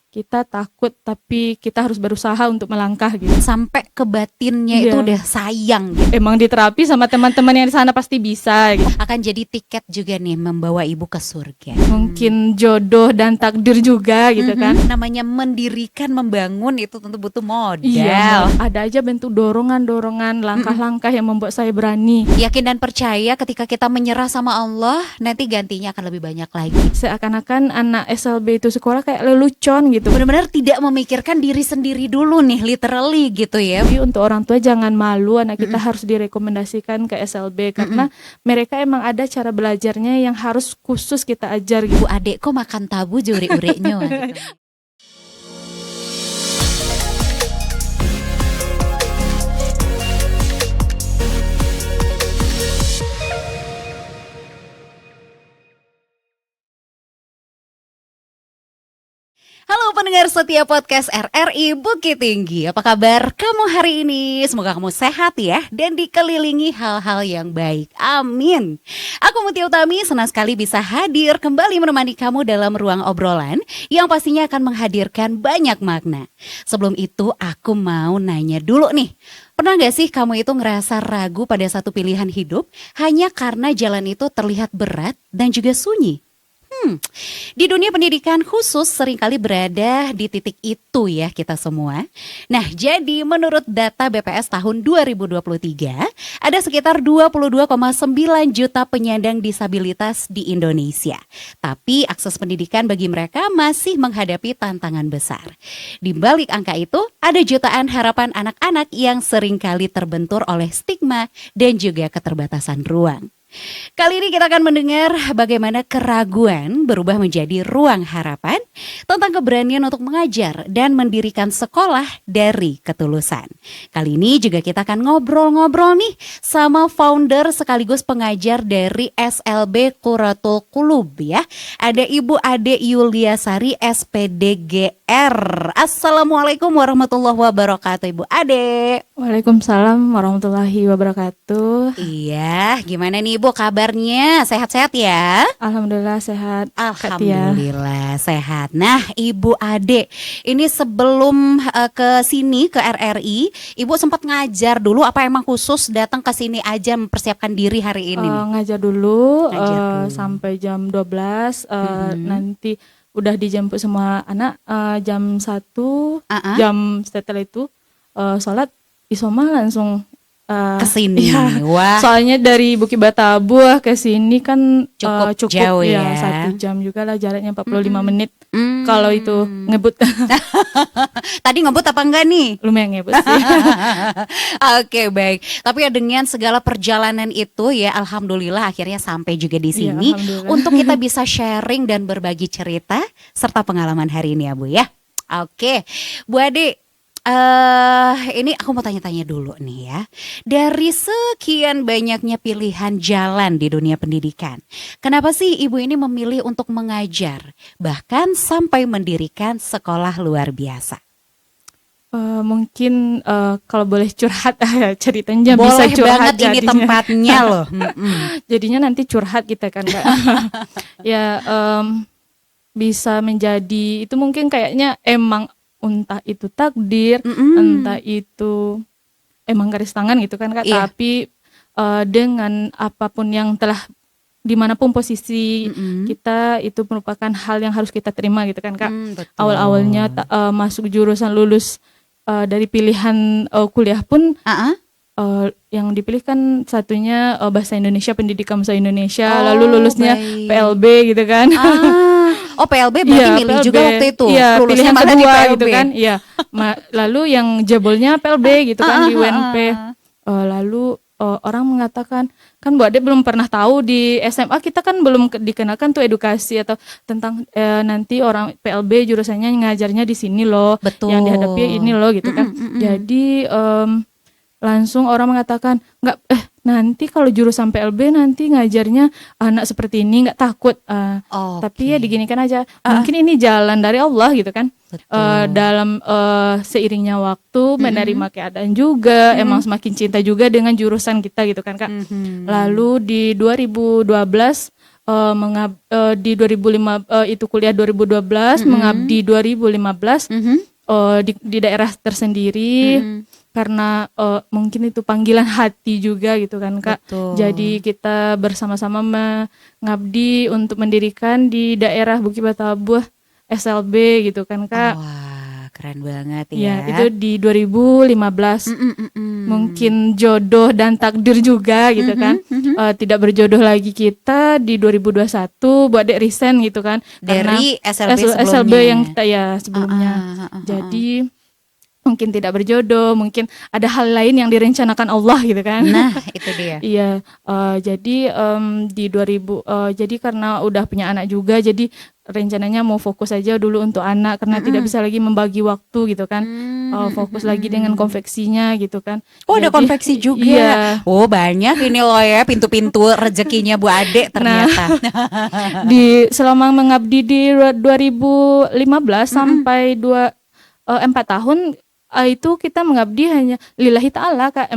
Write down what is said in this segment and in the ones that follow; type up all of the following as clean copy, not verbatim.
kita takut tapi kita harus berusaha untuk melangkah gitu. Sampai ke batinnya itu udah sayang gitu. Emang di terapi sama teman-teman yang di sana pasti bisa gitu. Akan jadi tiket juga nih membawa ibu ke surga. Mungkin jodoh dan takdir juga gitu kan. Namanya mendirikan, membangun itu tentu butuh modal. Iya, ada aja bentuk dorongan-dorongan, langkah-langkah yang membuat saya berani. Yakin dan percaya ketika kita menyerah sama Allah, nanti gantinya akan lebih banyak lagi. Seakan-akan anak SLB itu sekolah kayak lelucon gitu. Benar-benar tidak memikirkan diri sendiri dulu nih, literally gitu ya. Jadi untuk orang tua jangan malu, anak kita harus direkomendasikan ke SLB karena mereka emang ada cara belajarnya yang harus khusus kita ajar gitu. Bu adek kok makan tabu juri-urinya gitu. Halo pendengar setia podcast RRI Bukit Tinggi. Apa kabar kamu hari ini? Semoga kamu sehat ya dan dikelilingi hal-hal yang baik. Amin. Aku Mutia Utami, senang sekali bisa hadir kembali menemani kamu dalam ruang obrolan yang pastinya akan menghadirkan banyak makna. Sebelum itu aku mau nanya dulu nih. Pernah gak sih kamu itu ngerasa ragu pada satu pilihan hidup hanya karena jalan itu terlihat berat dan juga sunyi? Di dunia pendidikan khusus seringkali berada di titik itu ya kita semua. Nah, jadi menurut data BPS tahun 2023, ada sekitar 22,9 juta penyandang disabilitas di Indonesia. Tapi akses pendidikan bagi mereka masih menghadapi tantangan besar. Di balik angka itu, ada jutaan harapan anak-anak yang seringkali terbentur oleh stigma dan juga keterbatasan ruang. Kali ini kita akan mendengar bagaimana keraguan berubah menjadi ruang harapan, tentang keberanian untuk mengajar dan mendirikan sekolah dari ketulusan. Kali ini juga kita akan ngobrol-ngobrol nih sama founder sekaligus pengajar dari SLB Quratul Qulub ya. Ada Ibu Ade Yuliasari SPDGR. Assalamualaikum warahmatullahi wabarakatuh Ibu Ade. Waalaikumsalam warahmatullahi wabarakatuh. Iya, gimana nih Ibu kabarnya? Sehat-sehat ya? Alhamdulillah sehat. Alhamdulillah sehat. Nah Ibu Ade, ini sebelum ke sini ke RRI, Ibu sempat ngajar dulu apa emang khusus datang ke sini aja mempersiapkan diri hari ini? Ngajar dulu, Ngajar dulu. sampai jam 12, nanti udah dijemput semua anak jam 1, jam setelah itu sholat isoma langsung Kesini. ya. Wah. Soalnya dari Bukit Batabuh ke sini kan Cukup jauh ya. 1 jam juga lah jaraknya 45 menit. Kalau itu ngebut. Tadi ngebut apa enggak nih? Lumayan ngebut sih. Oke baik. Tapi ya dengan segala perjalanan itu ya alhamdulillah akhirnya sampai juga di sini untuk kita bisa sharing dan berbagi cerita serta pengalaman hari ini ya Bu ya. Oke, Bu Ade. Ini aku mau tanya-tanya dulu nih ya. Dari sekian banyaknya pilihan jalan di dunia pendidikan, kenapa sih ibu ini memilih untuk mengajar, bahkan sampai mendirikan sekolah luar biasa? Mungkin kalau boleh curhat ceritanya bisa Boleh curhat banget ini jadinya. tempatnya loh. Jadinya nanti curhat kita kan Kak. Ya bisa menjadi itu mungkin kayaknya emang entah itu takdir, entah itu emang garis tangan gitu kan Kak. Iya. Tapi dengan apapun yang telah dimanapun posisi kita itu merupakan hal yang harus kita terima gitu kan Kak. Betul. Awal-awalnya masuk jurusan lulus dari pilihan kuliah pun yang dipilih kan satunya bahasa Indonesia, pendidikan bahasa Indonesia, lalu lulusnya baik. PLB gitu kan. Oh PLB berarti milih PLB. juga waktu itu. Iya, Lulusnya pilihan malah di kedua PLB. gitu kan. Iya. Lalu yang jebolnya PLB gitu kan di UNP. Lalu orang mengatakan, kan Bu Ade belum pernah tahu di SMA kita kan belum dikenakan tuh edukasi atau tentang nanti orang PLB jurusannya ngajarnya di sini loh. Betul. Yang dihadapi ini loh gitu kan. Jadi langsung orang mengatakan, enggak nanti kalau jurusan PLB nanti ngajarnya anak seperti ini, nggak takut. Tapi ya diginikan aja. Mungkin ini jalan dari Allah gitu kan. Dalam seiringnya waktu menerima keadaan juga, emang semakin cinta juga dengan jurusan kita gitu kan Kak. Lalu di 2012 di 2005 itu kuliah 2012, mengabdi 2015 di daerah tersendiri. Karena mungkin itu panggilan hati juga gitu kan Kak. Betul. Jadi kita bersama-sama mengabdi untuk mendirikan di daerah Bukit Batabuh SLB gitu kan Kak. Wah, keren banget Ya, ya. itu di 2015. Mungkin jodoh dan takdir juga gitu kan. Tidak berjodoh lagi kita di 2021 buat dek resign gitu kan. Dari Karena SLB sebelumnya. SLB yang kita ya sebelumnya. Jadi mungkin tidak berjodoh, mungkin ada hal lain yang direncanakan Allah gitu kan. Nah, itu dia. Iya, jadi di 2000 jadi karena udah punya anak juga, jadi rencananya mau fokus aja dulu untuk anak karena tidak bisa lagi membagi waktu gitu kan. Fokus lagi dengan konveksinya gitu kan. Oh, ada Jadi, konveksi juga. Iya. Oh, banyak ini loh ya pintu-pintu rezekinya Bu Ade ternyata. Selama mengabdi di 2015 sampai 4 tahun itu kita mengabdi hanya lillahi ta'ala Kak.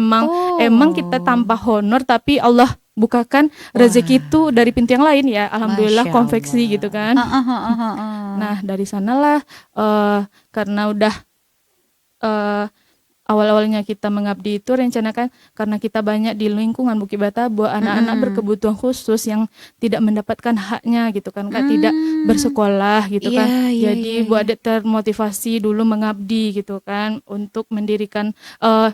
Emang kita tanpa honor tapi Allah bukakan rezeki itu dari pintu yang lain ya. Alhamdulillah Masya konveksi Allah. gitu kan. Nah dari sanalah karena udah awal-awalnya kita mengabdi itu rencanakan karena kita banyak di lingkungan Bukit Batabuh anak-anak berkebutuhan khusus yang tidak mendapatkan haknya gitu kan Kak, tidak bersekolah gitu kan. Jadi Bu Ade termotivasi dulu mengabdi gitu kan untuk mendirikan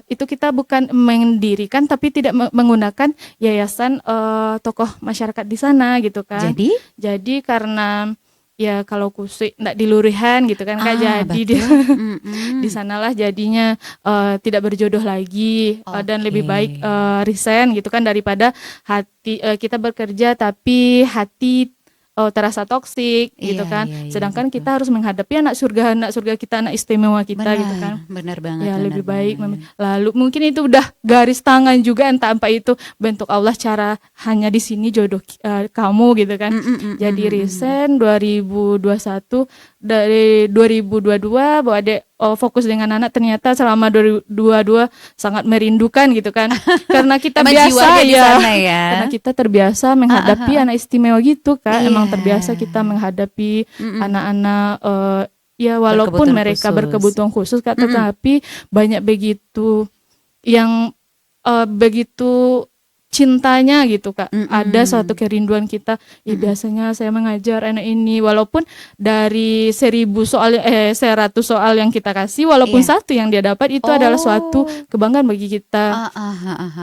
itu kita bukan mendirikan tapi tidak menggunakan yayasan tokoh masyarakat di sana gitu kan. Jadi karena ya kalau kusik ndak dilurihan gitu kan Kak, jadi di sanalah jadinya tidak berjodoh lagi dan lebih baik resign gitu kan daripada hati kita bekerja tapi hati terasa toksik gitu kan. Sedangkan kita harus menghadapi anak surga kita, anak istimewa kita gitu kan. Benar banget. Ya lebih baik. Lalu mungkin itu udah garis tangan juga entah apa itu bentuk Allah cara hanya di sini jodoh kamu gitu kan. Jadi resign 2021 dari 2022 Bu Ade fokus dengan anak ternyata selama 2022 sangat merindukan gitu kan. Karena kita biasa ya. Karena kita terbiasa menghadapi anak istimewa gitu Kak. Emang terbiasa kita menghadapi anak-anak ya walaupun mereka berkebutuhan khusus Kak, tetapi banyak begitu yang begitu cintanya gitu Kak. Ada suatu kerinduan kita. Ya biasanya saya mengajar anak ini walaupun dari 100 soal yang kita kasih walaupun satu yang dia dapat itu adalah suatu kebanggaan bagi kita.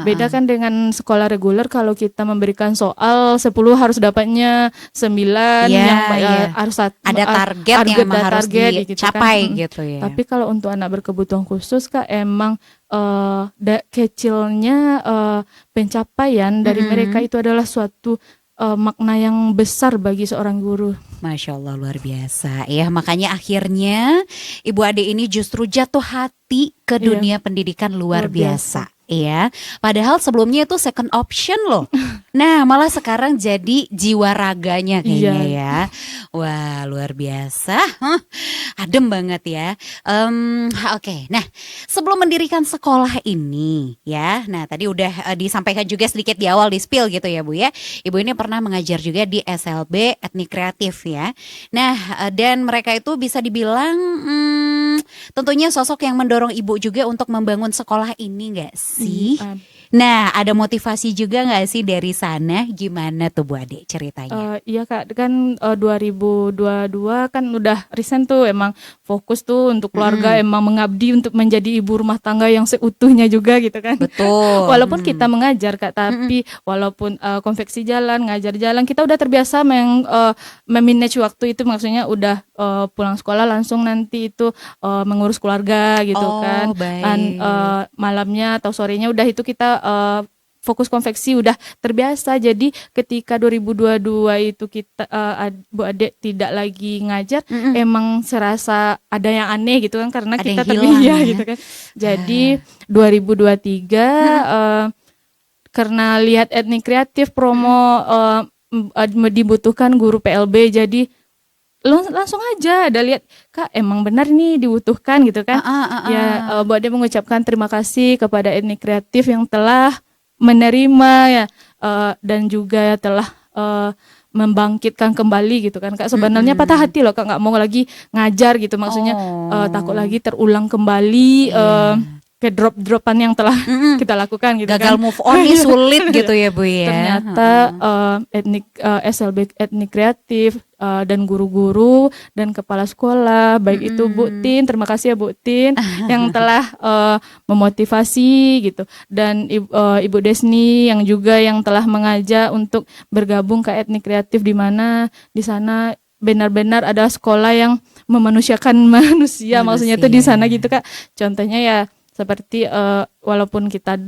Beda kan dengan sekolah reguler kalau kita memberikan soal 10 harus dapatnya 9 yang harus ada target yang memang harus dicapai gitu ya. Tapi kalau untuk anak berkebutuhan khusus Kak emang kecilnya pencapaian dari mereka itu adalah suatu makna yang besar bagi seorang guru. Masya Allah luar biasa ya, makanya akhirnya Ibu Ade ini justru jatuh hati ke dunia pendidikan luar biasa. Iya, padahal sebelumnya itu second option loh. Nah, malah sekarang jadi jiwa raganya kayaknya ya. Wah, luar biasa. Adem banget ya. Oke. Nah, sebelum mendirikan sekolah ini ya. Nah, tadi udah disampaikan juga sedikit di awal di spill gitu ya Bu ya. Ibu ini pernah mengajar juga di SLB Etnik Kreatif ya. Nah, dan mereka itu bisa dibilang tentunya sosok yang mendorong Ibu juga untuk membangun sekolah ini gak sih? Nah, ada motivasi juga gak sih dari sana? Gimana tuh Bu Ade ceritanya? Iya Kak, kan 2022 kan udah resign tuh, emang fokus tuh untuk keluarga, emang mengabdi untuk menjadi ibu rumah tangga yang seutuhnya juga gitu kan. Betul. Walaupun kita mengajar Kak, tapi walaupun konveksi jalan, ngajar jalan, kita udah terbiasa memanage waktu itu, maksudnya udah pulang sekolah langsung nanti itu mengurus keluarga gitu kan. Dan malamnya atau sorenya udah itu kita fokus konveksi udah terbiasa. Jadi ketika 2022 itu kita Bu Ade tidak lagi ngajar, emang serasa ada yang aneh gitu kan karena ada kita terbiasa gitu kan. Jadi 2023 karena lihat Etnik Kreatif promo dibutuhkan guru PLB, jadi langsung aja ada lihat Kak emang benar nih dibutuhkan gitu kan. Ya Bu Ade mengucapkan terima kasih kepada Etnik Kreatif yang telah menerima ya dan juga telah membangkitkan kembali gitu kan Kak. Sebenarnya patah hati loh Kak, nggak mau lagi ngajar gitu, maksudnya takut lagi terulang kembali ke drop-dropan yang telah kita lakukan gitu gagal kan. move on nih sulit gitu ya Bu ya. Ternyata SLB etnik kreatif dan guru-guru dan kepala sekolah baik itu Bu Tin, terima kasih ya Bu Tin yang telah memotivasi gitu, dan Ibu Desni yang juga yang telah mengajak untuk bergabung ke etnik kreatif, di mana di sana benar-benar ada sekolah yang memanusiakan manusia, maksudnya tuh di sana gitu Kak. Contohnya ya seperti walaupun kita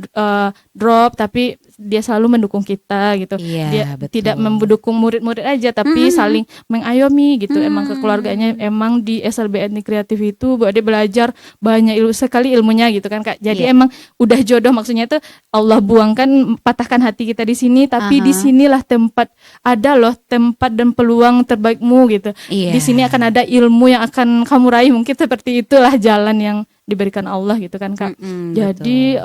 drop tapi dia selalu mendukung kita gitu. Dia betul. tidak mendukung murid-murid aja tapi saling mengayomi gitu. Emang kekeluarganya emang di SLB Etnik Kreatif itu Bu Ade belajar banyak sekali ilmunya gitu kan Kak. Jadi emang udah jodoh, maksudnya tuh Allah buangkan, patahkan hati kita di sini, tapi di sinilah tempat ada loh tempat dan peluang terbaikmu gitu. Di sini akan ada ilmu yang akan kamu raih, mungkin seperti itulah jalan yang diberikan Allah gitu kan Kak. Jadi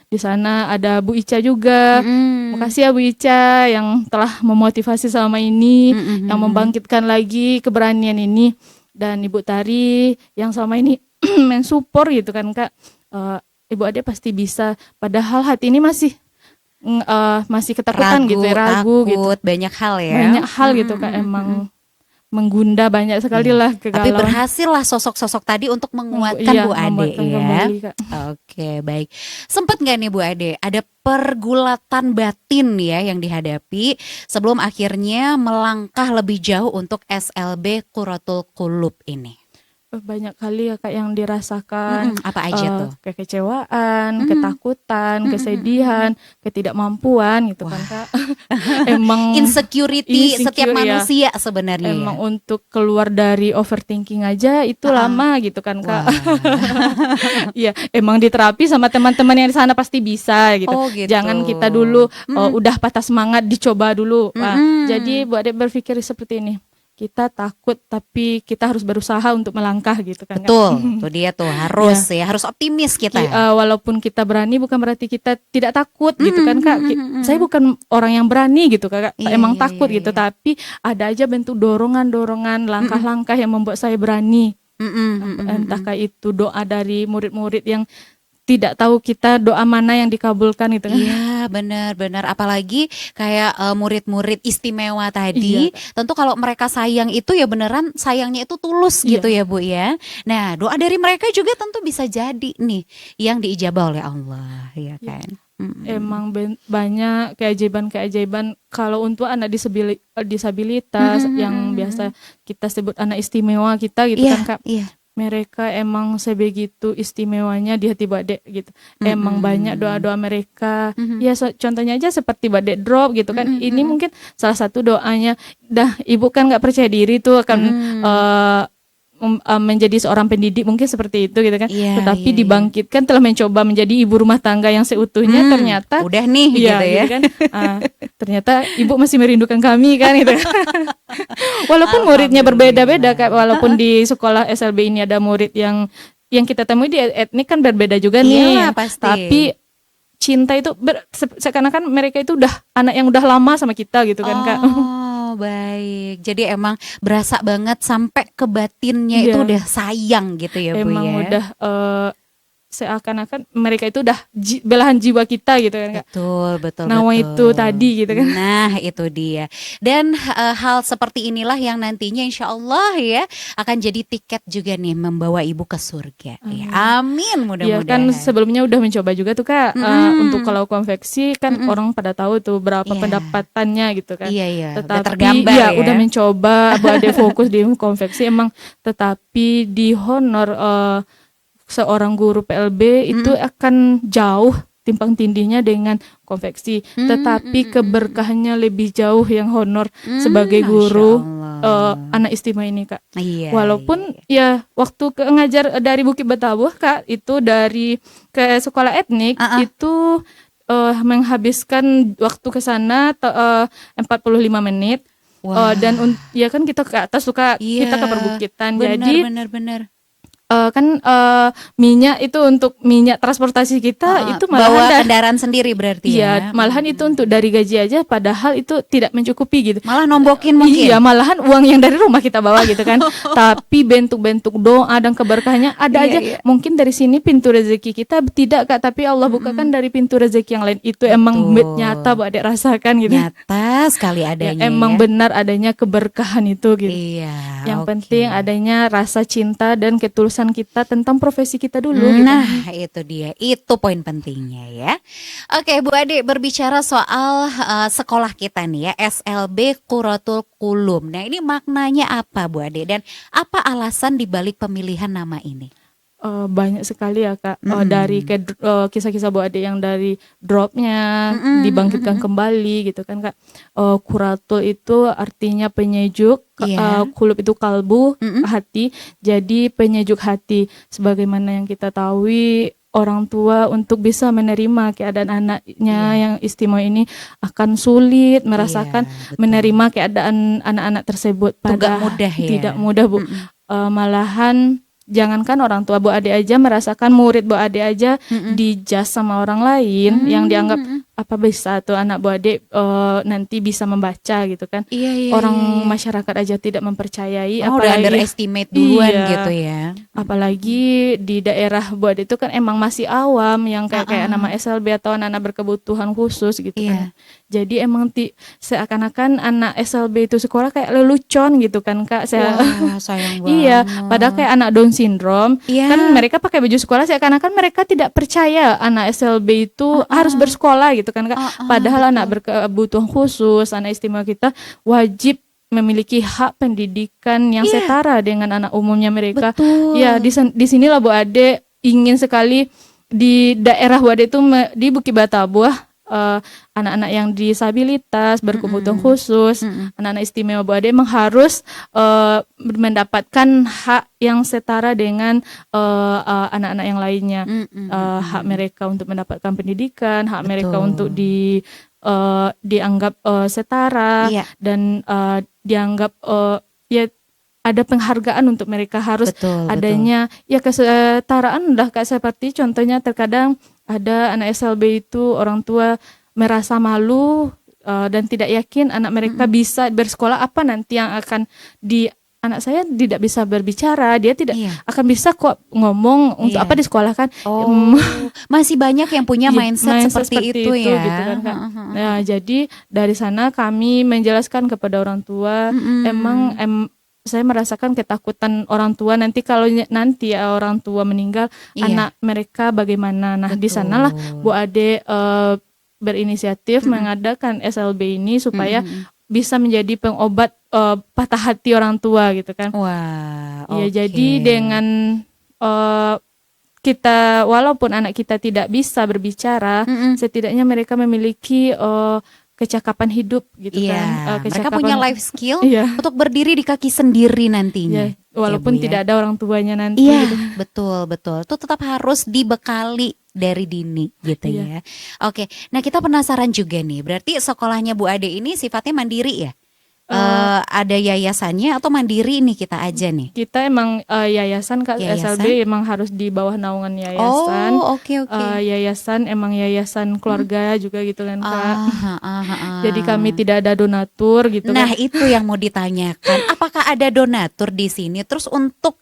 di sana ada Bu Ica juga. Makasih ya Bu Ica yang telah memotivasi selama ini, yang membangkitkan lagi keberanian ini, dan Ibu Tari yang selama ini mensupport gitu kan Kak. Ibu Ade pasti bisa, padahal hati ini masih ketakutan ragu gitu. Banyak hal ya. Banyak hal gitu Kak, emang menggunda banyak sekali lah kegalauan. Tapi berhasil lah sosok-sosok tadi untuk menguatkan Bu Ade ya. Kembali, Kak. Oke, baik. Sempet nggak nih Bu Ade ada pergulatan batin ya yang dihadapi sebelum akhirnya melangkah lebih jauh untuk SLB Qurratul Qulub ini? Banyak kali ya Kak yang dirasakan. Apa aja tuh? Kekecewaan, ketakutan, kesedihan, ketidakmampuan gitu kan Kak. Emang insecurity setiap manusia sebenarnya. Emang untuk keluar dari overthinking aja itu lama gitu kan Kak. Iya, emang di terapi sama teman-teman yang di sana pasti bisa gitu. Jangan kita dulu udah patah semangat, dicoba dulu. Jadi Bu Ade berpikir seperti ini. Kita takut tapi kita harus berusaha untuk melangkah gitu kan. Betul, tuh dia tuh harus harus optimis kita. Walaupun kita berani bukan berarti kita tidak takut gitu kan Kak. Saya bukan orang yang berani gitu Kak. Emang takut gitu, tapi ada aja bentuk dorongan-dorongan, langkah-langkah yang membuat saya berani. Entahkah itu doa dari murid-murid yang tidak tahu kita doa mana yang dikabulkan gitu kan. Iya benar-benar, apalagi kayak murid-murid istimewa tadi. Tentu kalau mereka sayang itu ya beneran sayangnya itu tulus gitu ya Bu ya. Nah doa dari mereka juga tentu bisa jadi nih yang diijabah oleh Allah ya kan. Emang banyak keajaiban kalau untuk anak disabilitas yang biasa kita sebut anak istimewa kita gitu kan Kak. Mereka emang sebegitu istimewanya di hati Bade gitu. Emang banyak doa-doa mereka. Ya contohnya aja seperti Bade drop gitu kan. Ini mungkin salah satu doanya. Ibu kan nggak percaya diri tuh akan menjadi seorang pendidik, mungkin seperti itu gitu kan. Tetapi dibangkitkan, telah mencoba menjadi ibu rumah tangga yang seutuhnya, ternyata udah nih gitu ya. Gitu kan. Ternyata ibu masih merindukan kami kan gitu. Walaupun muridnya berbeda-beda Kak, walaupun di sekolah SLB ini ada murid yang kita temui di etnik kan berbeda juga nih. Pasti. Tapi cinta itu seakan-akan mereka itu udah anak yang udah lama sama kita gitu kan Kak. Baik, jadi emang berasa banget sampai ke batinnya itu udah sayang gitu ya Bu ya. Emang udah seakan-akan mereka itu udah belahan jiwa kita gitu kan Kak. Betul. Itu tadi gitu kan. Nah itu dia. Dan hal seperti inilah yang nantinya insya Allah ya akan jadi tiket juga nih membawa ibu ke surga. Amin mudah-mudahan. Kan sebelumnya udah mencoba juga tuh Kak. Untuk kalau konveksi kan orang pada tahu tuh berapa pendapatannya gitu kan. Tetapi tergambar ya. Udah mencoba ada fokus di konveksi emang, tetapi di honor seorang guru PLB itu akan jauh timpang tindihnya dengan konveksi, tetapi keberkahannya lebih jauh yang honor sebagai guru anak istimewa ini Kak. Walaupun ya waktu ngajar dari Bukit Betabuh Kak, itu dari ke sekolah etnik itu menghabiskan waktu ke sana 45 menit. Dan ya kan kita ke atas suka kita ke perbukitan. Jadi benar. minyak itu untuk minyak transportasi kita itu malahan bawa kendaraan sendiri berarti iya, malahan itu untuk dari gaji aja, padahal itu tidak mencukupi gitu. Malah nombokin mungkin. Iya, malahan uang yang dari rumah kita bawa gitu kan. Tapi bentuk-bentuk doa dan keberkahannya ada aja. Mungkin dari sini pintu rezeki kita tidak Kak, tapi Allah bukakan dari pintu rezeki yang lain. Itu emang nyata Bu Adek rasakan gitu. Nyata sekali adanya. Emang benar adanya keberkahan itu gitu. Iya. Yang penting adanya rasa cinta dan ketulusan kita tentang profesi kita dulu gitu. Nah, itu dia. Itu poin pentingnya ya. Oke, Bu Ade, berbicara soal sekolah kita nih ya, SLB Quratul Qulum. Nah, ini maknanya apa Bu Ade dan apa alasan dibalik pemilihan nama ini? Banyak sekali ya Kak, dari kisah-kisah Bu Ade yang dari dropnya dibangkitkan kembali gitu kan Kak. Quratul itu artinya penyejuk, qulub itu kalbu, hati, jadi penyejuk hati. Sebagaimana yang kita tahu, orang tua untuk bisa menerima keadaan anaknya yang istimewa ini akan sulit merasakan menerima keadaan anak-anak tersebut. Padahal tidak mudah Bu. Malahan jangankan orang tua Bu Ade aja merasakan, murid Bu Ade aja dijudge sama orang lain yang dianggap apa bisa tuh anak Bu Ade nanti bisa membaca gitu kan. Orang masyarakat aja tidak mempercayai, apalagi udah underestimate duluan gitu ya. Apalagi di daerah Bu Ade itu kan emang masih awam yang kayak nama SLB atau anak-anak berkebutuhan khusus gitu kan. Jadi emang seakan-akan anak SLB itu sekolah kayak lelucon gitu kan Kak. Wah, sayang banget. Iya, padahal kayak anak Down syndrome kan mereka pakai baju sekolah seakan-akan mereka tidak percaya anak SLB itu harus bersekolah gitu kan Kak. Padahal anak berkebutuhan khusus, anak istimewa kita wajib memiliki hak pendidikan yang setara dengan anak umumnya mereka. Betul. Ya, di sinilah Bu Ade ingin sekali di daerah Bu Ade itu di Bukit Batabuah, anak-anak yang disabilitas, berkebutuhan khusus, anak-anak istimewa Bu Ade memang harus mendapatkan hak yang setara dengan anak-anak yang lainnya. Hak mereka untuk mendapatkan pendidikan, hak mereka untuk dianggap setara dan dianggap ya ada penghargaan untuk mereka, harus adanya ya kesetaraan lah Kak. Seperti contohnya terkadang ada anak SLB itu orang tua merasa malu dan tidak yakin anak mereka bisa bersekolah, apa nanti yang akan anak saya tidak bisa berbicara, dia tidak akan bisa kok ngomong, untuk apa disekolahkan. Masih banyak yang punya mindset seperti itu ya gitu kan, Kak. Nah, jadi dari sana kami menjelaskan kepada orang tua, saya merasakan ketakutan orang tua nanti kalau nanti orang tua meninggal, anak mereka bagaimana. Nah, di sanalah Bu Ade berinisiatif mengadakan SLB ini supaya bisa menjadi pengobat patah hati orang tua gitu kan. Ya, jadi dengan kita, walaupun anak kita tidak bisa berbicara, setidaknya mereka memiliki kecakapan hidup gitu kan. Mereka punya life skill untuk berdiri di kaki sendiri nantinya. Walaupun tidak ada orang tuanya nanti. Gitu. Betul. Itu tetap harus dibekali dari dini gitu ya. Oke, nah kita penasaran juga nih, berarti sekolahnya Bu Ade ini sifatnya mandiri ya? Ada yayasannya atau mandiri nih kita aja nih? Kita emang yayasan Kak. SLB emang harus di bawah naungan yayasan. Yayasan emang yayasan keluarga juga gitu kan Kak. Jadi kami tidak ada donatur gitu. Nah itu yang mau ditanyakan, apakah ada donatur di sini? Terus untuk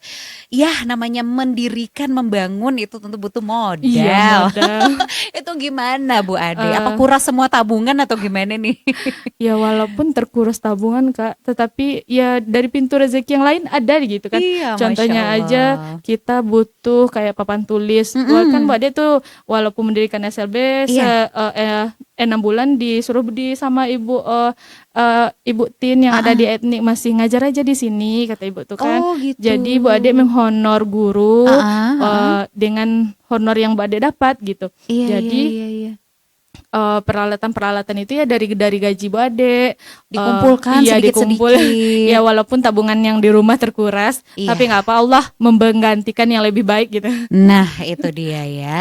namanya mendirikan, membangun itu tentu butuh modal. Modal. Itu gimana Bu Ade? Apa kuras semua tabungan atau gimana nih? Ya walaupun terkuras tabungan Kak, tetapi ya dari pintu rezeki yang lain ada gitu kan. Contohnya aja kita butuh kayak papan tulis. Kan Bu Ade tuh walaupun mendirikan SLB 6 bulan disuruh sama ibu ibu Tin yang ada di etnik, masih ngajar aja di sini kata ibu tuh kan. Gitu. Jadi Bu Ade menghonor guru dengan honor yang Bu Ade dapat gitu. Jadi peralatan itu ya dari gaji Bu Ade dikumpulkan sedikit-sedikit. Ya walaupun tabungan yang di rumah terkuras, tapi nggak apa, Allah menggantikan yang lebih baik gitu. Nah itu dia ya,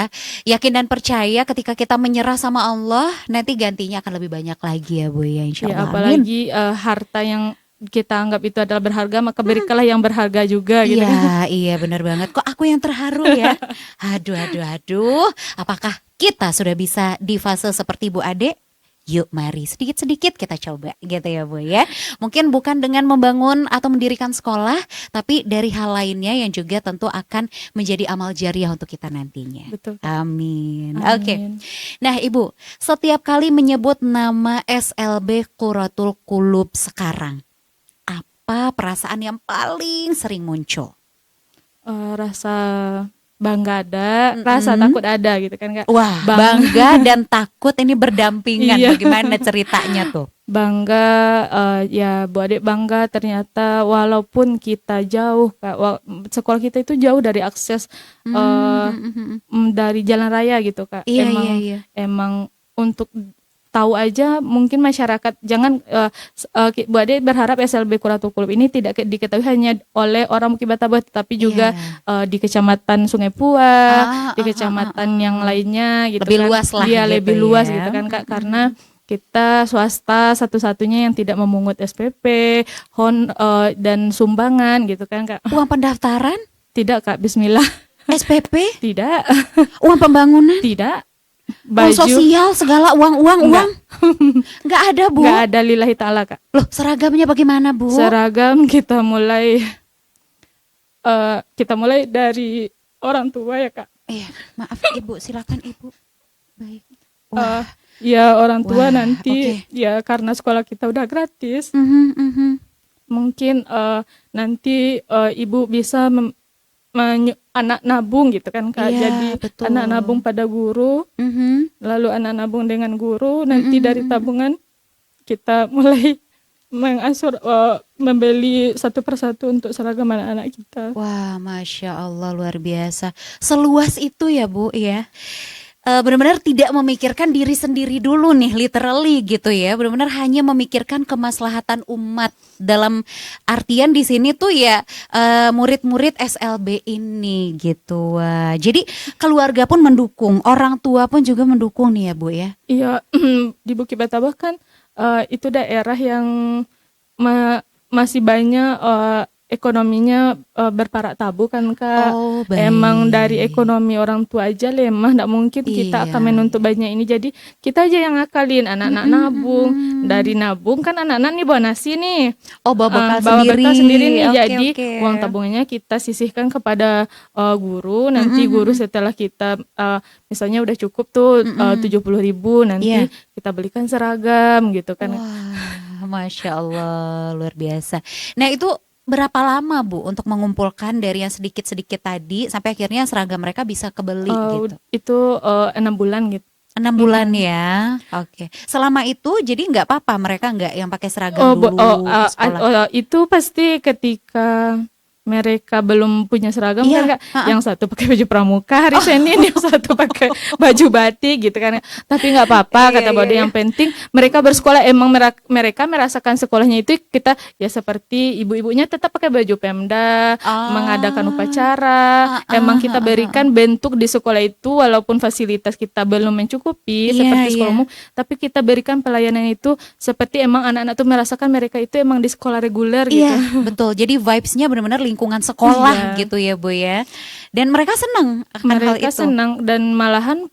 yakin dan percaya ketika kita menyerah sama Allah, nanti gantinya akan lebih banyak lagi ya Bu ya, insya Allah. Apalagi harta yang kita anggap itu adalah berharga, maka berikanlah yang berharga juga gitu. Iya benar banget. Kok aku yang terharu ya? Aduh. Apakah kita sudah bisa di fase seperti Bu Ade? Yuk mari sedikit-sedikit kita coba gitu ya Bu ya. Mungkin bukan dengan membangun atau mendirikan sekolah, tapi dari hal lainnya yang juga tentu akan menjadi amal jariah untuk kita nantinya. Betul. Amin. Oke. Nah Ibu, setiap kali menyebut nama SLB Quratul Qulub sekarang, apa perasaan yang paling sering muncul? Rasa bangga ada, rasa takut ada gitu kan Kak. Wah, bangga dan takut ini berdampingan. Iya. Bagaimana ceritanya tuh? Bangga, ya Bu Ade bangga ternyata walaupun kita jauh Kak, sekolah kita itu jauh dari akses dari jalan raya gitu Kak. Iya. Emang untuk tahu aja mungkin masyarakat jangan Bu Ade berharap SLB Quratul Qulub ini tidak diketahui hanya oleh orang Muki Bataboh, tapi juga di Kecamatan Sungai Puah, di kecamatan yang lainnya gitu lebih kan. Luas lah Iya, gitu lebih luas ya. gitu kan Kak, karena kita swasta satu-satunya yang tidak memungut SPP, dan sumbangan gitu kan Kak. Uang pendaftaran? Tidak Kak, bismillah. SPP? Tidak. Uang pembangunan? Tidak. Uang sosial segala uang. Nggak ada Bu. Nggak ada, lillahi ta'ala Kak. Loh seragamnya bagaimana Bu? Seragam kita mulai dari orang tua ya Kak. Iya, maaf Ibu, silakan Ibu. Baik. Ya orang tua okay. nanti ya karena sekolah kita udah gratis. Mungkin nanti Ibu bisa anak nabung gitu kan Kak. Jadi betul. anak nabung pada guru, lalu anak nabung dengan guru. Nanti dari tabungan kita mulai membeli satu persatu untuk seragam anak-anak kita. Wah, Masya Allah luar biasa. Seluas itu ya Bu ya. Benar-benar tidak memikirkan diri sendiri dulu nih, literally gitu ya. Benar-benar hanya memikirkan kemaslahatan umat. Dalam artian di sini tuh ya murid-murid SLB ini gitu. Jadi keluarga pun mendukung, orang tua pun juga mendukung nih ya Bu ya. Iya, di Muki Bataboh kan itu daerah yang masih banyak ekonominya berparak tabu kan Kak. Emang dari ekonomi orang tua aja lemah, nggak mungkin kita akan menuntut banyak ini. Jadi kita aja yang ngakalin, anak-anak nabung. Dari nabung kan anak-anak nih bawa nasi nih, bawa bekal sendiri nih. Okay, jadi uang tabungannya kita sisihkan kepada guru. Nanti guru setelah kita misalnya udah cukup tuh 70.000, nanti kita belikan seragam gitu kan. Wah, Masya Allah luar biasa. Nah itu berapa lama Bu untuk mengumpulkan dari yang sedikit-sedikit tadi sampai akhirnya seragam mereka bisa kebeli gitu? Itu 6 bulan gitu. 6 bulan ya, oke. Selama itu jadi nggak apa-apa mereka nggak yang pakai seragam dulu sekolah? Itu pasti ketika mereka belum punya seragam kan Kak, yang satu pakai baju pramuka hari Senin, yang satu pakai baju batik gitu kan. Tapi nggak apa-apa kata Bode, yang penting mereka bersekolah. Emang mereka merasakan sekolahnya itu kita ya seperti ibu-ibunya tetap pakai baju Pemda, mengadakan upacara. Emang kita berikan bentuk di sekolah itu walaupun fasilitas kita belum mencukupi seperti sekolah umum, tapi kita berikan pelayanan itu seperti emang anak-anak tuh merasakan mereka itu emang di sekolah reguler gitu. Iya, betul. Jadi vibes-nya benar-benar lingkungan sekolah gitu ya Bu ya. Dan mereka senang akan hal itu. Mereka senang, dan malahan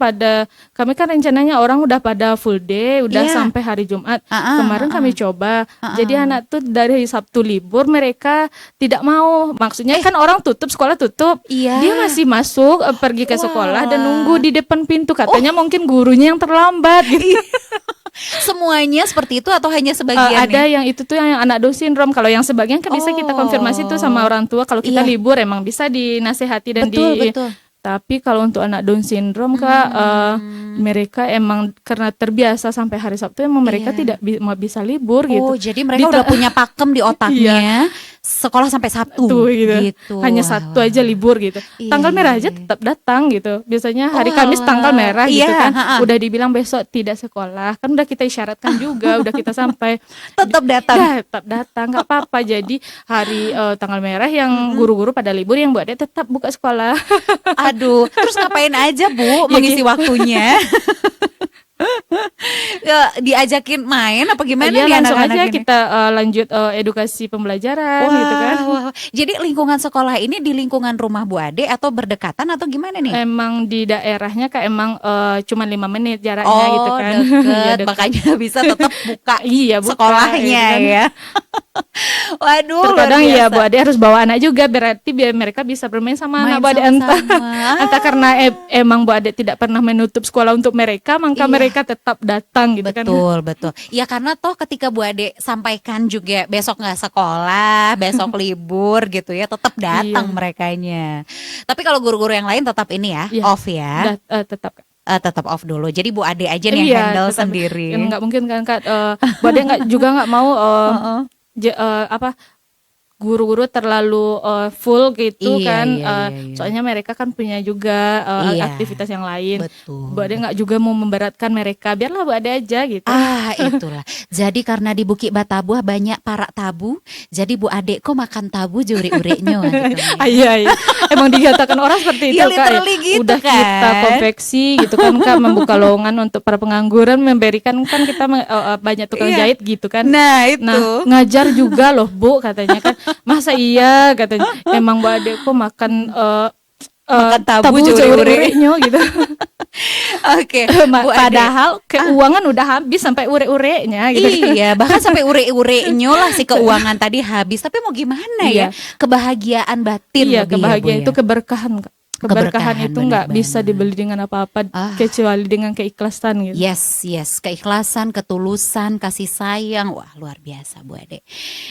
kami kan rencananya orang udah pada full day, udah sampai hari Jumat. Kemarin kami coba. Jadi anak tuh dari Sabtu libur mereka tidak mau. Maksudnya kan orang tutup, sekolah tutup. Dia masih masuk pergi ke sekolah dan nunggu di depan pintu. Katanya mungkin gurunya yang terlambat gitu. Semuanya seperti itu atau hanya sebagian? Ada yang itu tuh yang anak Down syndrome. Kalau yang sebagian kan bisa kita konfirmasi tuh sama orang tua. Kalau kita libur emang bisa dinasehati dan betul. Tapi kalau untuk anak Down syndrome Kak, mereka emang karena terbiasa sampai hari Sabtu emang mereka tidak bisa libur gitu. Jadi mereka udah punya pakem di otaknya. Sekolah sampai Sabtu gitu. Hanya Sabtu aja libur gitu. Tanggal merah aja tetap datang gitu. Biasanya hari Kamis tanggal merah gitu kan. Udah dibilang besok tidak sekolah. Kan udah kita isyaratkan juga, udah kita sampai. Tetap datang. Tetap datang, nggak apa-apa. Jadi hari tanggal merah yang guru-guru pada libur, yang Bu Ade tetap buka sekolah. Aduh, terus ngapain aja Bu mengisi waktunya? Diajakin main apa gimana Iya, nih langsung anak-anak aja ini? kita edukasi edukasi pembelajaran gitu kan. Wah. Jadi lingkungan sekolah ini di lingkungan rumah Bu Ade atau berdekatan atau gimana nih? Emang di daerahnya Kak emang cuma 5 menit jaraknya gitu kan. Iya, Deket, makanya bisa tetap buka Iya, buka, sekolahnya gitu kan. ya. Waduh, Terkadang luar ya biasa. Bu Ade harus bawa anak juga berarti biar mereka bisa bermain sama Main anak Bu Ade sama-sama. entah karena emang Bu Ade tidak pernah menutup sekolah untuk mereka, maka Iya. mereka tetap datang gitu kan. Betul. Ya karena toh ketika Bu Ade sampaikan juga besok nggak sekolah, besok libur gitu ya, tetap datang Iya. merekanya. Tapi kalau guru-guru yang lain tetap ini ya, Iya. off ya. Tetap Kak. Tetap off dulu. Jadi Bu Ade aja nih yang Iya, handle tetap. sendiri. Yang nggak mungkin kan Kak, Bu Ade nggak mau Heeh. guru-guru terlalu full gitu Iya, kan. iya. Soalnya mereka kan punya juga Iya. aktivitas yang lain. Betul. Bu Ade nggak juga mau memberatkan mereka, biarlah Bu Ade aja gitu. Itulah. Jadi karena di Bukit Batabuah banyak para tabu, jadi Bu Ade kok makan tabu juri-ureknya gitu. Iya. Emang dikatakan orang seperti itu Iya, Kak. literally gitu Udah kan. kita konveksi gitu kan Kak, membuka lowongan untuk para pengangguran, memberikan kan kita banyak tukang Iya. jahit gitu kan. Nah, itu. Nah, ngajar juga loh Bu katanya kan. Masa iya katanya. Emang Bu Ade kok makan Makan tabu tabu juri-ure. juri-urenya gitu. Oke, Bu Ade. Padahal keuangan udah habis sampai ure-urenya gitu. Iya, bahkan sampai ure-urenya lah si keuangan tadi habis. Tapi mau gimana ya? Iya. Kebahagiaan batin Iya, lebih kebahagiaan ya, Bu, itu ya? keberkahan Kak. Keberkahan itu nggak bener bisa banget. dibeli dengan apa-apa kecuali dengan keikhlasan gitu. Yes, keikhlasan, ketulusan, kasih sayang, wah luar biasa Bu Ade.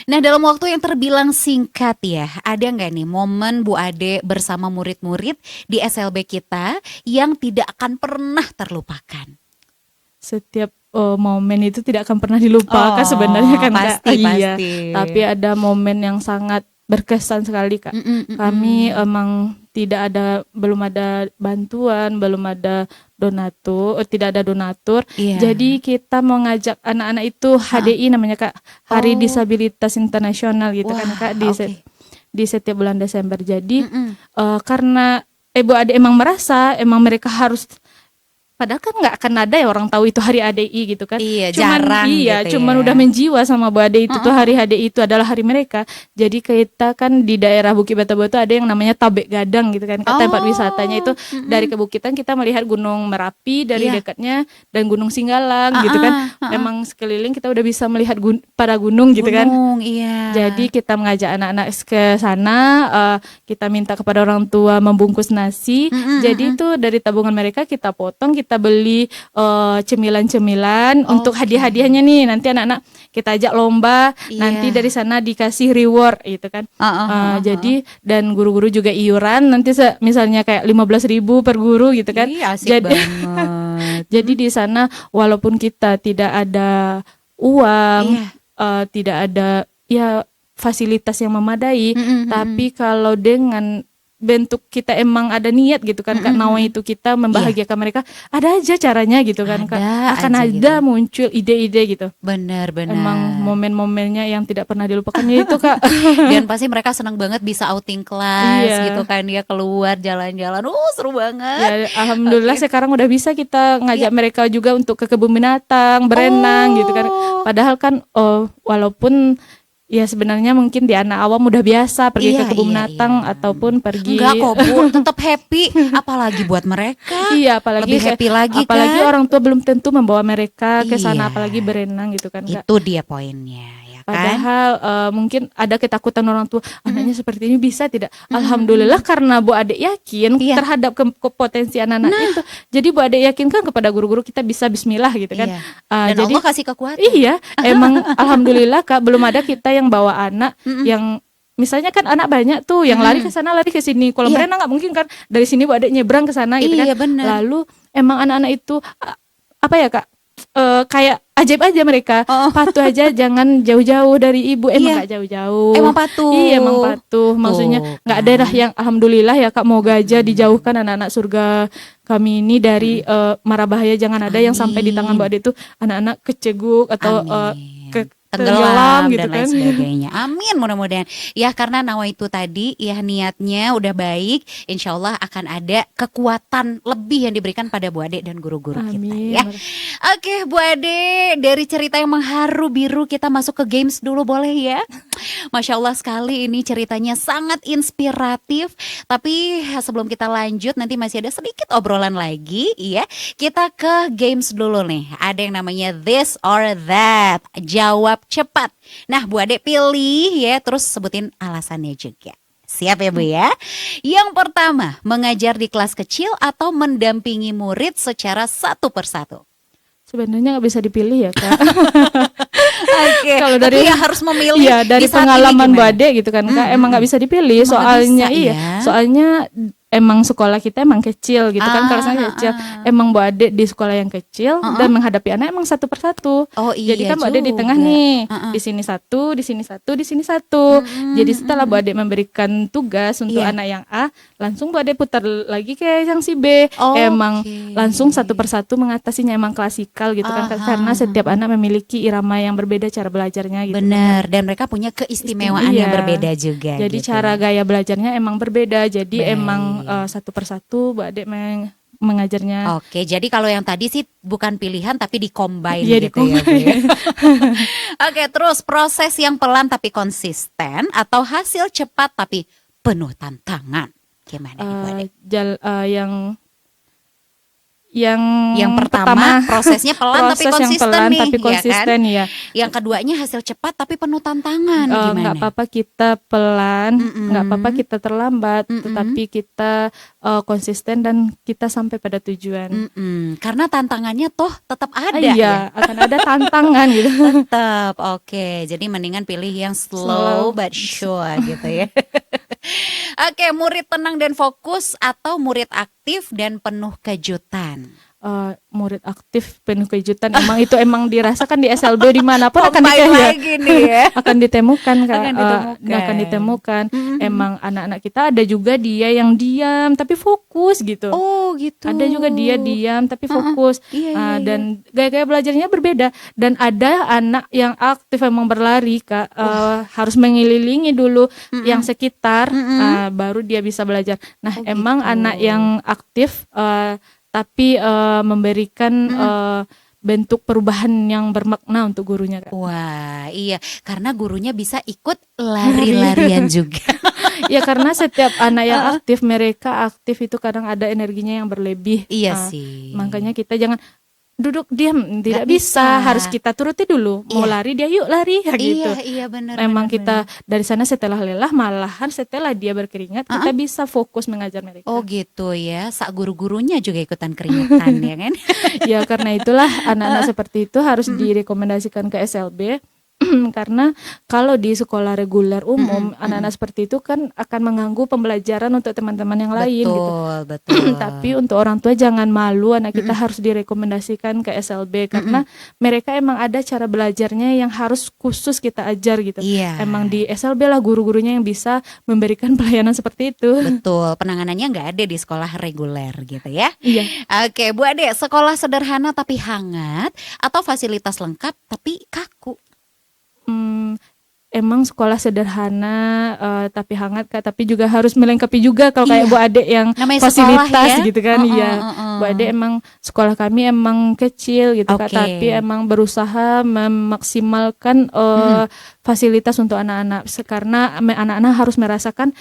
Nah dalam waktu yang terbilang singkat ya, ada nggak nih momen Bu Ade bersama murid-murid di SLB kita yang tidak akan pernah terlupakan? Setiap momen itu tidak akan pernah dilupakan sebenarnya kan Kak. Pasti. Iya. Tapi ada momen yang sangat berkesan sekali Kak. Kami emang belum ada bantuan, belum ada donatur, tidak ada donatur. Iya. Jadi kita mau ngajak anak-anak itu HDI namanya Kak, Hari Disabilitas Internasional gitu kan Kak di setiap bulan Desember. Jadi karena Bu Ade emang merasa emang mereka harus, padahal kan nggak akan ada ya orang tahu itu hari ADI gitu kan. Iya, jarang gitu cuman ya. udah menjiwa sama Bu Ade itu tuh hari HDI itu adalah hari mereka. Jadi kita kan di daerah Bukit Batabuah itu ada yang namanya Tabek Gadang gitu kan. Tempat wisatanya itu dari kebukitan kita melihat Gunung Merapi dari dekatnya dan Gunung Singgalang gitu kan. Memang sekeliling kita udah bisa melihat pada gunung gitu kan. Iya. Jadi kita mengajak anak-anak ke sana, kita minta kepada orang tua membungkus nasi. Jadi itu dari tabungan mereka kita potong, kita beli cemilan-cemilan untuk hadiah-hadiahnya nih. Nanti anak-anak kita ajak lomba, nanti dari sana dikasih reward gitu kan. Jadi dan guru-guru juga iuran, nanti misalnya kayak 15.000 per guru gitu kan. Asik Jadi banget. jadi di sana walaupun kita tidak ada uang, tidak ada ya fasilitas yang memadai, tapi kalau dengan bentuk kita emang ada niat gitu kan Kak, nawa itu kita membahagiakan mereka, ada aja caranya gitu kan Kak, akan ada muncul ide-ide gitu. Benar. Emang momen-momennya yang tidak pernah dilupakan ya itu Kak. Dan pasti mereka senang banget bisa outing kelas gitu kan, dia keluar jalan-jalan, seru banget. Ya, alhamdulillah sekarang udah bisa kita ngajak mereka juga untuk ke kebun binatang, berenang gitu kan. Padahal kan walaupun ya sebenarnya mungkin di anak awam udah biasa pergi ke kebun binatang ataupun pergi. Enggak kok Bu, tetap happy. Apalagi buat mereka. Iya, apalagi lebih happy lagi apalagi kan. orang tua belum tentu membawa mereka ke sana, Iya. apalagi berenang gitu kan Kak. Itu dia poinnya ya kan. Padahal mungkin ada ketakutan orang tua, anaknya seperti ini bisa tidak? Alhamdulillah karena Bu Ade yakin terhadap potensi anak-anak itu. Jadi Bu Ade yakinkan kepada guru-guru kita bisa bismillah gitu kan. Dan Jadi Allah kasih kekuatan. iya, emang alhamdulillah Kak, belum ada kita yang bawa anak yang misalnya kan anak banyak tuh yang lari ke sana lari ke sini. Kalau berenang nggak mungkin kan dari sini Bu Ade nyebrang ke sana gitu kan. Bener. Lalu emang anak-anak itu apa ya Kak? Kayak ajaib aja mereka, patuh aja, jangan jauh-jauh dari ibu. Emang nggak jauh-jauh. Emang patuh. Iya, emang patuh. Maksudnya nggak ada dah yang alhamdulillah ya Kak, moga aja dijauhkan anak-anak surga kami ini dari mara bahaya. Jangan ada yang sampai di tangan Bu Ade itu anak-anak keceguk atau tenggelam gitu dan lain kan. sebagainya. Amin, mudah-mudahan. Ya karena nawaitu tadi ya niatnya udah baik, insya Allah akan ada kekuatan lebih yang diberikan pada Bu Ade dan guru-guru kita Amin. ya. Oke Bu Ade, dari cerita yang mengharu biru kita masuk ke games dulu boleh ya? Masya Allah sekali ini ceritanya sangat inspiratif. Tapi sebelum kita lanjut nanti masih ada sedikit obrolan lagi ya. Kita ke games dulu nih. Ada yang namanya this or that. Jawab cepat. Nah Bu Ade pilih ya, terus sebutin alasannya juga. Siap ya Bu ya? Yang pertama, mengajar di kelas kecil atau mendampingi murid secara satu persatu? Sebenarnya nggak bisa dipilih ya Kak. Oke, Kalau tapi dari ya harus memilih iya dari di saat ini pengalaman Bu gimana? Ade gitu kan Kak, emang nggak bisa dipilih Emang nggak soalnya bisa iya, ya? soalnya emang sekolah kita emang kecil gitu kan, kalau saya kecil, emang Bu Ade di sekolah yang kecil dan menghadapi anak emang satu persatu. Oh Jadi iya kan Bu Ade di tengah juga. nih, di sini satu, di sini satu, di sini satu. Jadi setelah Bu Ade memberikan tugas untuk Iya. anak yang A, langsung Bu Ade putar lagi ke yang si B. Emang Oke. langsung satu persatu mengatasinya, emang klasikal gitu kan, karena setiap anak memiliki irama yang berbeda cara belajarnya gitu. Benar, dan mereka punya keistimewaan yang Iya. berbeda juga. Jadi gitu. cara gaya belajarnya emang berbeda. Jadi Baik. emang satu persatu Bu Ade mengajarnya. Oke, jadi kalau yang tadi sih bukan pilihan tapi dicombine Iya, gitu ya Bu ya. Oke, terus proses yang pelan tapi konsisten atau hasil cepat tapi penuh tantangan? Gimana nih Bu Ade? Yang pertama prosesnya pelan tapi proses yang konsisten pelan nih, tapi ya kan? konsisten ya. Yang keduanya hasil cepat tapi penuh tantangan. Gimana? Nggak apa-apa kita pelan, nggak apa-apa kita terlambat, tetapi kita konsisten dan kita sampai pada tujuan. Karena tantangannya toh tetap ada Iya, ya. akan ada tantangan gitu. Tetap, oke. Jadi mendingan pilih yang slow but sure gitu ya. Oke, murid tenang dan fokus atau murid aktif dan penuh kejutan? Murid aktif penuh kejutan, emang dirasakan di SLB dimanapun akan lagi nih ya. akan ditemukan Kak. Akan ditemukan. Emang anak-anak kita ada juga dia yang diam tapi fokus gitu. Oh gitu. Ada juga dia diam tapi fokus. Iya. Dan gaya-gaya belajarnya berbeda. Dan ada anak yang aktif emang berlari Kak, harus mengelilingi dulu yang sekitar, baru dia bisa belajar. Nah emang gitu. anak yang aktif tapi memberikan bentuk perubahan yang bermakna untuk gurunya Kak. Wah iya, karena gurunya bisa ikut lari-larian juga. Ya karena setiap anak yang aktif, mereka aktif itu kadang ada energinya yang berlebih. Iya sih. Makanya kita jangan duduk diam, tidak Nggak bisa. bisa. Harus kita turuti dulu. Mau lari dia yuk lari ya gitu. Iya benar. Memang kita dari sana setelah lelah, malahan setelah dia berkeringat kita bisa fokus mengajar mereka. Oh gitu ya, sak guru-gurunya juga ikutan keringetan ya kan? Ya karena itulah anak-anak seperti itu harus direkomendasikan ke SLB. Karena kalau di sekolah reguler umum anak-anak seperti itu kan akan mengganggu pembelajaran untuk teman-teman yang lain gitu. Betul. Tapi untuk orang tua jangan malu, anak kita harus direkomendasikan ke SLB karena mereka emang ada cara belajarnya yang harus khusus kita ajar gitu. Iya. Emang di SLB lah guru-gurunya yang bisa memberikan pelayanan seperti itu. Betul, penanganannya nggak ada di sekolah reguler gitu ya. Iya. Oke, Bu Ade, sekolah sederhana tapi hangat atau fasilitas lengkap tapi kaku? Emang sekolah sederhana tapi hangat Kak, tapi juga harus melengkapi juga kalau kayak Bu Ade yang Namanya fasilitas sekolah ya? gitu kan. Iya. Bu Ade emang sekolah kami emang kecil gitu Kak, Oke. tapi emang berusaha memaksimalkan fasilitas untuk anak-anak karena anak-anak harus merasakan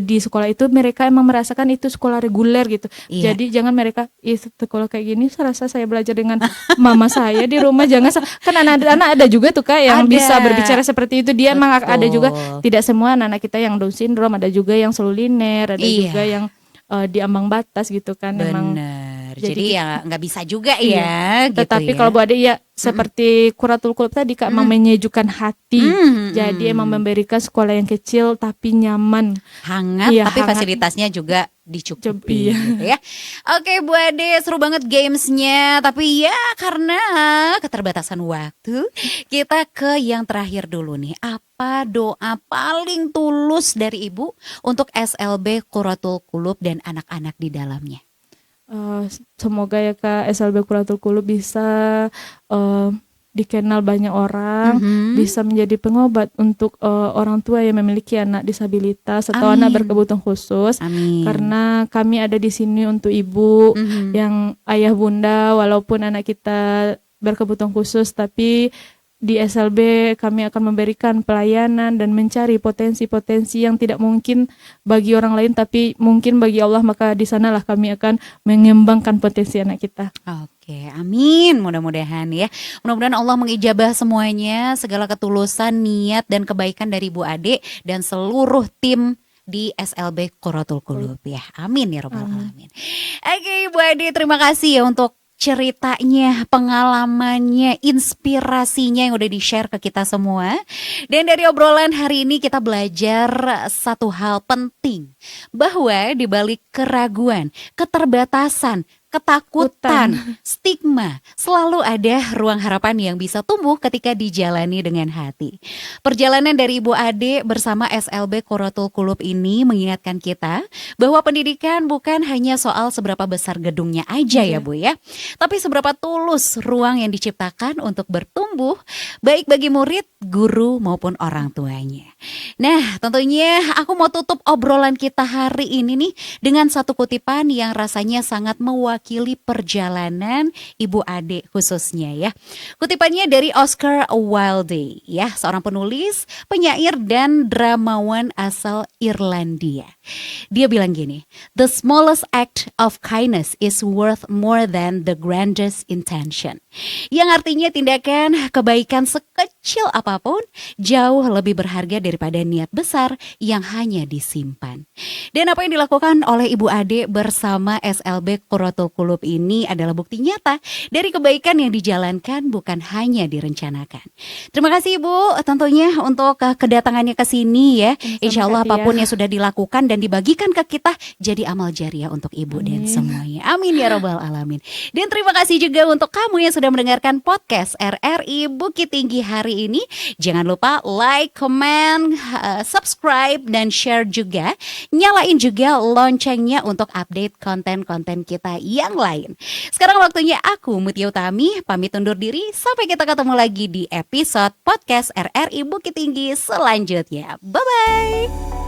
di sekolah itu mereka emang merasakan itu sekolah reguler gitu. Iya. Jadi jangan mereka sekolah kayak gini serasa saya belajar dengan mama saya di rumah, jangan kan anak-anak ada juga tuh Kak yang Ada. bisa berbicara seperti itu. Dia emang ada juga, Betul. tidak semua anak-anak kita yang Down syndrome, ada juga yang seluliner, ada Iya. juga yang di ambang batas gitu kan. Emang Bener, jadi jadi ya nggak bisa juga iya. ya gitu. Tetapi ya. kalau Bu Ade ya seperti Quratul Qulub tadi Kak, emang menyejukkan hati. Jadi emang memberikan sekolah yang kecil tapi nyaman. hangat Iya, tapi hangat. fasilitasnya juga dicukupi Iya. gitu ya. Oke Bu Ade, seru banget gamesnya. Tapi ya karena keterbatasan waktu, kita ke yang terakhir dulu nih. Apa doa paling tulus dari Ibu untuk SLB Quratul Qulub dan anak-anak di dalamnya? Semoga ya Kak SLB Quratul Qulub bisa dikenal banyak orang, bisa menjadi pengobat untuk orang tua yang memiliki anak disabilitas atau anak berkebutuhan khusus. Karena kami ada di sini untuk ibu yang ayah bunda, walaupun anak kita berkebutuhan khusus, tapi di SLB kami akan memberikan pelayanan dan mencari potensi-potensi yang tidak mungkin bagi orang lain tapi mungkin bagi Allah, maka di sanalah kami akan mengembangkan potensi anak kita. Oke, amin. Mudah-mudahan ya. Mudah-mudahan Allah mengijabah semuanya, segala ketulusan, niat dan kebaikan dari Bu Ade dan seluruh tim di SLB Qurratul Qulub ya. Amin ya rabbal alamin. Oke, Bu Ade, terima kasih ya untuk ceritanya, pengalamannya, inspirasinya yang udah di-share ke kita semua. Dan dari obrolan hari ini kita belajar satu hal penting, bahwa di balik keraguan, keterbatasan, ketakutan, stigma, selalu ada ruang harapan yang bisa tumbuh ketika dijalani dengan hati. Perjalanan dari Ibu Ade bersama SLB Qurratul Qulub ini mengingatkan kita bahwa pendidikan bukan hanya soal seberapa besar gedungnya aja ya Bu ya, tapi seberapa tulus ruang yang diciptakan untuk bertumbuh, baik bagi murid, guru maupun orang tuanya. Nah, tentunya aku mau tutup obrolan kita hari ini nih dengan satu kutipan yang rasanya sangat mewakili perjalanan Ibu Ade khususnya ya. Kutipannya dari Oscar Wilde ya, seorang penulis, penyair dan dramawan asal Irlandia. Dia bilang gini, "The smallest act of kindness is worth more than the grandest intention." Yang artinya tindakan kebaikan sekecil apapun jauh lebih berharga daripada niat besar yang hanya disimpan. Dan apa yang dilakukan oleh Ibu Ade bersama SLB Qurratul Qulub ini adalah bukti nyata dari kebaikan yang dijalankan bukan hanya direncanakan. Terima kasih Ibu tentunya untuk kedatangannya ke sini ya. Insya Allah apapun yang sudah dilakukan dan dibagikan ke kita jadi amal jariah untuk Ibu dan semuanya. Amin ya rabbal alamin. Dan terima kasih juga untuk kamu yang sudah mendengarkan podcast RRI Bukit Tinggi hari ini. Jangan lupa like, comment, subscribe dan share juga. Nyalain juga loncengnya untuk update konten-konten kita yang lain. Sekarang waktunya aku Mutia Utami pamit undur diri. Sampai kita ketemu lagi di episode podcast RRI Bukit Tinggi selanjutnya. Bye-bye.